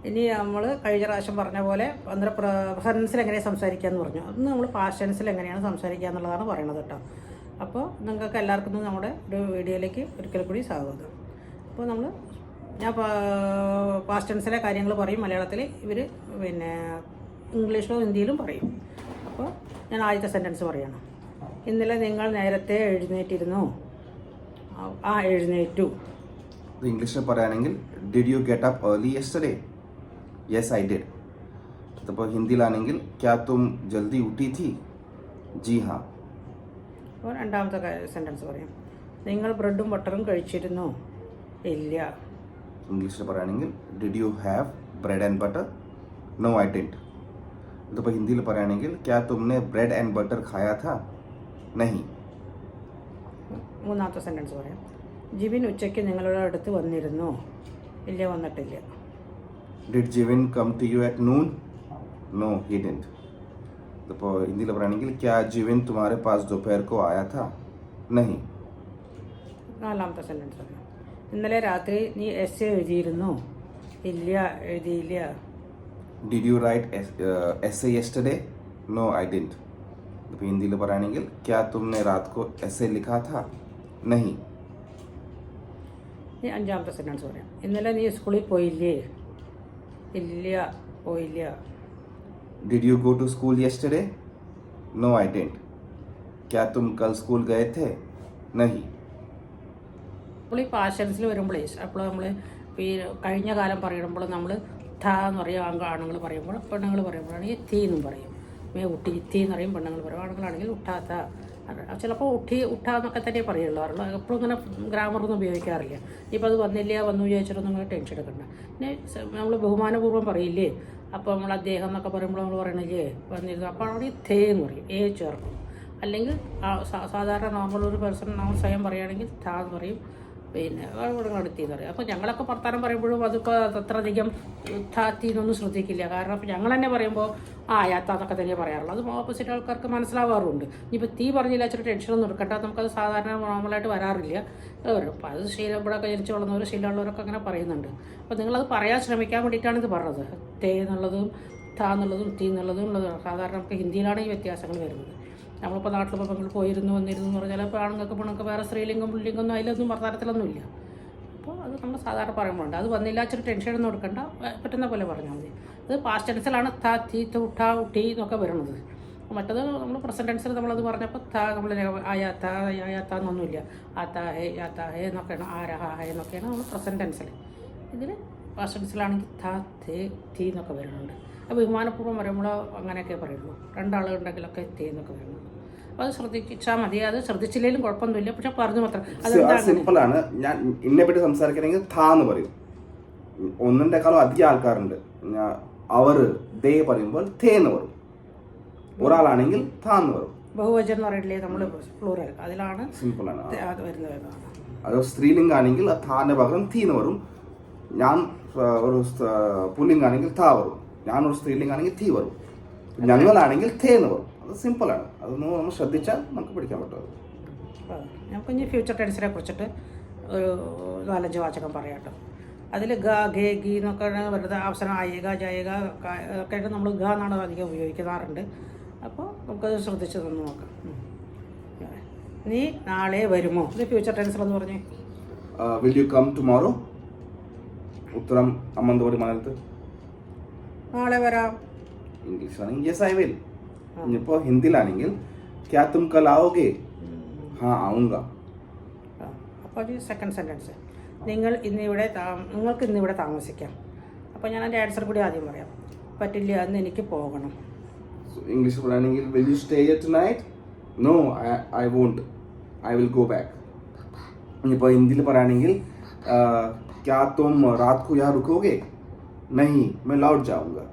ഇനി നമ്മൾ കഴിഞ്ഞ പ്രാവശ്യം പറഞ്ഞ പോലെ അന്നേരം പ്രസൻസിൽ എങ്ങനെയാണ് സംസാരിക്കുക എന്ന് പറഞ്ഞു. അന്ന് നമ്മൾ പാസ്റ്റ് ടെൻസിൽ എങ്ങനെയാണ് സംസാരിക്കുക എന്നുള്ളതാണ് പറയുന്നത് കേട്ടോ. അപ്പോൾ നിങ്ങൾക്ക് എല്ലാവർക്കും നമ്മുടെ ഒരു വീഡിയോയിലേക്ക് ഒരിക്കൽ കൂടി സ്വാഗതം. അപ്പോൾ ഞാൻ പാസ്റ്റ് ടെൻസിലെ കാര്യങ്ങൾ പറയും മലയാളത്തിൽ, ഇവർ പിന്നെ ഇംഗ്ലീഷിലോ ഹിന്ദിയിലും പറയും. അപ്പോൾ ഞാൻ ആദ്യത്തെ സെൻറ്റൻസ് പറയണം. ഇന്നലെ നിങ്ങൾ നേരത്തെ എഴുന്നേറ്റിരുന്നു. എഴുന്നേറ്റു. ഇംഗ്ലീഷിൽ പറയുകയാണെങ്കിൽ did you get up early yesterday? Yes I did. അപ്പോൾ ഹിന്ദിയിലാണെങ്കിൽ ക്യാ തും ജൽദി ഉठी थी? जी हाँ. അപ്പോൾ രണ്ടാമത്തെ സെൻറ്റൻസ് പറയാം. നിങ്ങൾ ബ്രെഡും ബട്ടറും കഴിച്ചിരുന്നു? ഇല്ല. ഇംഗ്ലീഷിൽ പറയുകയാണെങ്കിൽ did you have bread and butter? No I didn't. ഇതിപ്പോൾ ഹിന്ദിയിൽ പറയുകയാണെങ്കിൽ ക്യാ തുമ്നെ ബ്രെഡ് ആൻഡ് ബട്ടർ ഖായാ था? नहीं. മൂന്നാമത്തെ സെൻറ്റൻസ് പറയാം. ജിബിൻ ഉച്ചയ്ക്ക് നിങ്ങളുടെ അടുത്ത് വന്നിരുന്നു? ഇല്ല, വന്നിട്ടില്ല. Did Jivin come to you at noon? No he didn't. ഇപ്പോൾ ഹിന്ദിയിൽ പറയുകയാണെങ്കിൽ ക്യാ ജിവിൻ തുമാരെ പാസ് दोपहर को आया था? नहीं. നാലാമത്തെ സെൻറ്റൻസ് പറയാം. ഇന്നലെ രാത്രി നീ എസ് എഴുതിയിരുന്നു? ഇല്ല, എഴുതിയില്ല. Did you write essay yesterday? No I didn't. ഇപ്പോൾ ഹിന്ദിയിൽ പറയുകയാണെങ്കിൽ ക്യാ തുമ്നെ രാത് കോ essay लिखा था? नहीं. ഇനി അഞ്ചാമത്തെ സെൻറ്റൻസ് പറയാം. ഇന്നലെ നീ സ്കൂളിൽ പോയില്ലേ? ഇല്ല, പോയില്ല. Did you go to school yesterday? No I didn't. क्या तुम कल स्कूल गए थे? नहीं. നമ്മൾ ഈ പാഷൻസിൽ വരുമ്പോഴേ അപ്പോൾ നമ്മൾ ഈ കഴിഞ്ഞ കാലം പറയുമ്പോൾ നമ്മൾ ഥ എന്ന് പറയും ആണുങ്ങൾ പറയുമ്പോൾ, പെണ്ണുങ്ങൾ പറയുമ്പോഴാണെങ്കിൽ തീ എന്നും പറയും. ഉട്ടി തീ എന്ന് പറയും പെണ്ണുങ്ങൾ പറയും. ആണുങ്ങളാണെങ്കിൽ ഉട്ടാത്ത. ചിലപ്പോൾ ഉട്ടാന്നൊക്കെ തന്നെ പറയുള്ളൂ. എപ്പോഴും ഇങ്ങനെ ഗ്രാമറൊന്നും ഉപയോഗിക്കാറില്ല. ഇപ്പോൾ അത് വന്നു ചോദിച്ചിട്ടൊന്നും നിങ്ങൾ ടെൻഷൻ എടുക്കണ്ട. പിന്നെ നമ്മൾ ബഹുമാനപൂർവ്വം പറയില്ലേ. അപ്പോൾ നമ്മൾ അദ്ദേഹം എന്നൊക്കെ പറയുമ്പോൾ നമ്മൾ പറയണില്ലേ വന്നിരുന്നു, അപ്പോൾ അവിടെ തേ എന്ന് പറയും, ചേർക്കും. അല്ലെങ്കിൽ സാധാരണ നോർമൽ ഒരു പേഴ്സൺ നമ്മൾ സ്വയം പറയുകയാണെങ്കിൽ താ എന്ന് പറയും. പിന്നെ അടുത്തിന്ന് പറയും. അപ്പോൾ ഞങ്ങളൊക്കെ വർത്താനം പറയുമ്പോഴും അതിപ്പോൾ അത്രയധികം താത്തിന്നൊന്നും ശ്രദ്ധിക്കില്ല. കാരണം അപ്പോൾ ഞങ്ങൾ തന്നെ പറയുമ്പോൾ യാത്താന്നൊക്കെ തന്നെ പറയാറുള്ളൂ. അത് ഓപ്പോസിറ്റ് ആൾക്കാർക്ക് മനസ്സിലാവാറുണ്ട്. ഇനിയിപ്പോൾ തീ പറഞ്ഞില്ല വെച്ചിട്ട് ടെൻഷനൊന്നും എടുക്കണ്ട. നമുക്കത് സാധാരണ നോർമലായിട്ട് വരാറില്ല. അപ്പോൾ അത് ഇവിടെയൊക്കെ ജനിച്ചു വളർന്നവർ ശീലമുള്ളവരൊക്കെ അങ്ങനെ പറയുന്നുണ്ട്. അപ്പോൾ നിങ്ങളത് പറയാൻ ശ്രമിക്കാൻ വേണ്ടിയിട്ടാണ് ഇത് പറഞ്ഞത്. തേ എന്നുള്ളതും താ എന്നുള്ളതും തീ എന്നുള്ളതും ഉള്ളതാണ്. സാധാരണ നമുക്ക് ഹിന്ദിയിലാണ് ഈ വ്യത്യാസങ്ങൾ വരുന്നത്. നമ്മളിപ്പോൾ നാട്ടിലിപ്പോൾ പെങ്ങൾ പോയിരുന്നു വന്നിരുന്നു എന്ന് പറഞ്ഞാൽ ഇപ്പോൾ ആണുങ്ങൾക്ക് പെണ്ണുങ്ങൾക്ക് വേറെ സ്ത്രീലിംഗം പുല്ലിംഗമൊന്നും അതിലൊന്നും വർത്തമാനത്തിലൊന്നുമില്ല. അപ്പോൾ അത് നമ്മൾ സാധാരണ പറയുമ്പോഴുണ്ട്. അത് വന്നില്ല വെച്ചിട്ട് ടെൻഷനൊന്നും എടുക്കണ്ട, പറ്റുന്ന പോലെ പറഞ്ഞാൽ മതി. അത് പാസ്റ്റ് ടെൻസിലാണ് ത തീ തുട്ട ഉട്ടി എന്നൊക്കെ വരുന്നത്. മറ്റത് നമ്മൾ പ്രസൻറ്റ് ടെൻസിൽ നമ്മളത് പറഞ്ഞപ്പോൾ നമ്മൾ ആയാത്ത എന്നൊന്നുമില്ല. യാത്താ ഹേ എന്നൊക്കെയാണ്, ഹേ എന്നൊക്കെയാണ് നമ്മൾ പ്രസൻറ്റ് ടെൻസിൽ. ഇതിൽ പാസ്റ്റ് ടെൻസിലാണെങ്കിൽ തീ എന്നൊക്കെ വരുന്നുണ്ട്. അപ്പോൾ ബഹുമാനപൂർവ്വം വരുമ്പോൾ അങ്ങനെയൊക്കെ പറയുള്ളൂ. രണ്ടാളുണ്ടെങ്കിലൊക്കെ തീ എന്നൊക്കെ വരുന്നുണ്ട്. അപ്പോൾ അത് ശ്രദ്ധിച്ചാൽ മതി. അത് ശ്രദ്ധിച്ചില്ലെങ്കിലും കുഴപ്പമൊന്നുമില്ല, പക്ഷെ പറഞ്ഞു മാത്രം. സിമ്പിളാണ്. ഞാൻ എന്നെ പറ്റി സംസാരിക്കണമെങ്കിൽ താ എന്ന് പറയും. ഒന്നിൻ്റെക്കാളും അധികം ആൾക്കാരുണ്ട്. അവർ ദേ പറയുമ്പോൾ തേ എന്ന് പറയും. ഒരാളാണെങ്കിൽ താ എന്ന് പറയും. ബഹുവചനം എന്ന് പറയില്ലേ നമ്മൾ, പ്ലൂറൽ, അതിലാണ് സിമ്പിളാണ് അത് വരുന്നത്. അത് സ്ത്രീലിംഗാണെങ്കിൽ താന്റെ പകരം തീ എന്ന് വരും. ഞാൻ ഒരു പുല്ലിംഗാണെങ്കിൽ താ വരും. ഞാനൊരു സ്ത്രീലിംഗാണെങ്കിൽ തീ വരും. ഞങ്ങളാണെങ്കിൽ തേ എന്ന് വരും. അത് സിമ്പിളാണ്. അതൊന്ന് നമ്മൾ ശ്രദ്ധിച്ചാൽ നമുക്ക് പഠിക്കാൻ പറ്റും. നമുക്ക് ഇനി ഫ്യൂച്ചർ ടെൻസിനെ കുറിച്ചിട്ട് ഒരു 4-5 വാചകം പറയാം കേട്ടോ. അതിൽ ഗ ഘേ ഗി എന്നൊക്കെ വെറുതെ അവസരം ആയിക ജയക ഒക്കെ ആയിട്ട് നമ്മൾ ഗ എന്നാണ് അധികം ഉപയോഗിക്കാറുണ്ട്. അപ്പോൾ നമുക്കത് ശ്രദ്ധിച്ച് തന്നെ നോക്കാം. നീ നാളെ വരുമോ? ഇത് ഫ്യൂച്ചർ ടെൻസിലെന്ന് പറഞ്ഞേ. Will you come tomorrow? ഉത്തരം അമ്മന്ത് പറയും മലയാളത്തിൽ. നാളെ വരാം. ഇംഗ്ലീഷിലാണെങ്കിൽ യെസ് ഐ വിൽ. ഇനിയിപ്പോൾ ഹിന്ദിയിലാണെങ്കിൽ ക്യാ തും കൽ ആവോഗേ? ഹാ ആവുങ്ക. അപ്പോൾ ഒരു സെക്കൻഡ് സെൻറ്റൻസ്. നിങ്ങൾക്ക് ഇന്നിവിടെ താമസിക്കാം. അപ്പോൾ ഞാൻ എൻ്റെ ആൻസർ കൂടി ആദ്യം പറയാം. പറ്റില്ല, അന്ന് എനിക്ക് പോകണം. ഇംഗ്ലീഷ് പറയുകയാണെങ്കിൽ will you stay tonight? No I won't, I will go back. ഇനിയിപ്പോൾ ഹിന്ദിയിൽ പറയുകയാണെങ്കിൽ ക്യാ തും രാത് കോ യഹാ റുക്കോഗേ? നഹീ मैं लौट जाऊंगा.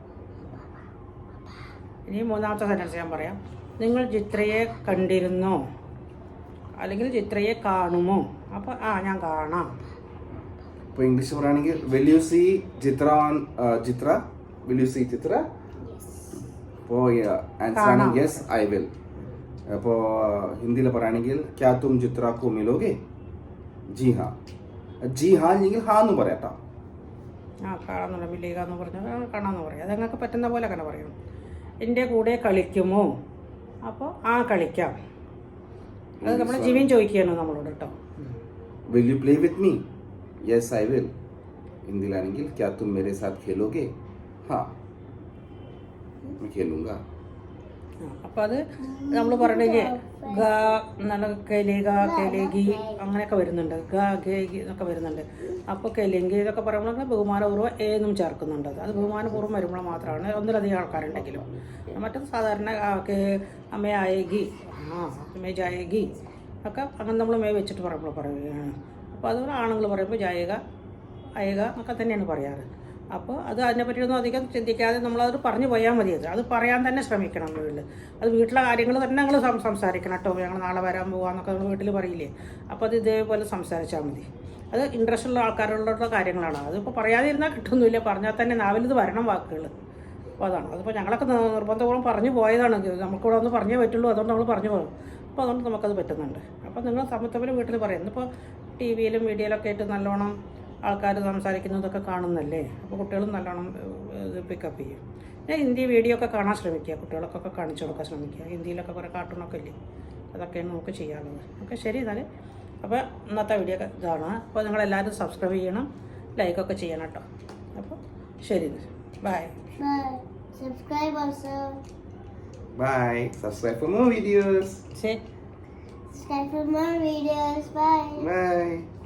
ഇനി മൂന്നാമത്തെ സെൻറ്റൻസ് ഞാൻ പറയാം. നിങ്ങൾ ചിത്രയെ കണ്ടിരുന്നോ? അല്ലെങ്കിൽ ചിത്രയെ കാണുമോ? അപ്പോൾ ഞാൻ കാണാം. ഇപ്പോൾ ഇംഗ്ലീഷ് പറയുകയാണെങ്കിൽ will you see Chitra? Will you see Chitra? അപ്പോൾ ആൻസർ ആണ് യെസ് ഐ വിൽ. അപ്പോൾ ഹിന്ദിയിൽ പറയുകയാണെങ്കിൽ ക്യാ തും ചിത്ര കോ മിലോഗേ? ജി ഹാ. ജി ഹാ അല്ലെങ്കിൽ ഹാ എന്ന് പറയാം കേട്ടോ. ആ കാണാമെന്നുള്ള മില്ലിക എന്ന് പറഞ്ഞാൽ കാണാമെന്ന് പറയും. അത് നിങ്ങൾക്ക് പറ്റുന്ന പോലെ അങ്ങനെ പറയും. എൻ്റെ കൂടെ കളിക്കുമോ? അപ്പോൾ ആ കളിക്കാം. അത് നമ്മുടെ ജീവൻ ചോദിക്കുകയാണ് നമ്മളോട് കേട്ടോ. Will you play with me? Yes, I will. हिंदीലാണെങ്കിൽ क्या तुम मेरे साथ खेलोगे? हाँ, मैं खेलूंगा. അപ്പോൾ അത് നമ്മൾ പറഞ്ഞില്ലേ ഗ എന്താണ് കെലേഗ കെലേഗി അങ്ങനെയൊക്കെ വരുന്നുണ്ട്. ഗ ഗേഗി എന്നൊക്കെ വരുന്നുണ്ട്. അപ്പോൾ കെലെങ്കി ഇതൊക്കെ പറയുമ്പോൾ ബഹുമാനപൂർവ്വം എന്നും ചേർക്കുന്നുണ്ട്. അത് ബഹുമാനപൂർവ്വം വരുമ്പോൾ മാത്രമാണ് ഒന്നിലധികം ആൾക്കാരുണ്ടെങ്കിലും. മറ്റത് സാധാരണ അമ്മേ ആയേഗി, അമ്മേ ജായേഗി ഒക്കെ അങ്ങനെ നമ്മൾ മേ വെച്ചിട്ട് പറയുമ്പോൾ പറയുകയാണ്. അപ്പോൾ അതുപോലെ ആണുങ്ങൾ പറയുമ്പോൾ ജായേക അയക എന്നൊക്കെ തന്നെയാണ് പറയാറ്. അപ്പോൾ അത് അതിനെപ്പറ്റിയൊന്നും അധികം ചിന്തിക്കാതെ നമ്മളത് പറഞ്ഞു പോയാൽ മതി. അത് പറയാൻ തന്നെ ശ്രമിക്കണം വീട്ടിൽ. അത് വീട്ടിലെ കാര്യങ്ങൾ തന്നെ ഞങ്ങൾ സംസാരിക്കണം കേട്ടോ. ഞങ്ങൾ നാളെ വരാൻ പോകാമെന്നൊക്കെ നമ്മൾ വീട്ടിൽ പറയില്ലേ. അപ്പോൾ അത് ഇതേപോലെ സംസാരിച്ചാൽ മതി. അത് ഇൻട്രസ്റ്റ് ഉള്ള ആൾക്കാരുള്ള കാര്യങ്ങളാണ്. അതിപ്പോൾ പറയാതിരുന്നാൽ കിട്ടുന്നില്ല. പറഞ്ഞാൽ തന്നെ നാവിലിത് വരണം വാക്കുകൾ. അപ്പോൾ അതാണ്. അതിപ്പോൾ ഞങ്ങളൊക്കെ നിർബന്ധപൂർവ്വം പറഞ്ഞു പോയതാണ്. നമുക്കിവിടെ ഒന്ന് പറഞ്ഞേ പറ്റുള്ളൂ. അതുകൊണ്ട് നമ്മൾ പറഞ്ഞു പോകും. അപ്പോൾ അതുകൊണ്ട് നമുക്കത് പറ്റുന്നുണ്ട്. അപ്പോൾ നിങ്ങൾ സമത്വത്തിൽ വീട്ടിൽ പറയുന്നത് ഇപ്പോൾ ടി വിയിലും വീഡിയോയിലൊക്കെ ആയിട്ട് നല്ലോണം ആൾക്കാർ സംസാരിക്കുന്നതൊക്കെ കാണുന്നല്ലേ. അപ്പോൾ കുട്ടികളും നല്ലോണം ഇത് പിക്കപ്പ് ചെയ്യും. ഞാൻ ഹിന്ദി വീഡിയോ ഒക്കെ കാണാൻ ശ്രമിക്കുക. കുട്ടികൾക്കൊക്കെ കാണിച്ചു കൊടുക്കാൻ ശ്രമിക്കുക. ഹിന്ദിയിലൊക്കെ കുറേ കാർട്ടൂണൊക്കെ ഇല്ലേ, അതൊക്കെയാണ് നമുക്ക് ചെയ്യാനുള്ളത്. ഓക്കെ, ശരി എന്നാൽ. അപ്പോൾ ഇന്നത്തെ വീഡിയോ ഒക്കെ ഇതാണ്. അപ്പോൾ നിങ്ങളെല്ലാവരും സബ്സ്ക്രൈബ് ചെയ്യണം, ലൈക്കൊക്കെ ചെയ്യണം കേട്ടോ. അപ്പോൾ ശരി, by. Subscribe also. Bye. Subscribe for more videos. ശരി. Subscribe for more videos. Bye. Bye.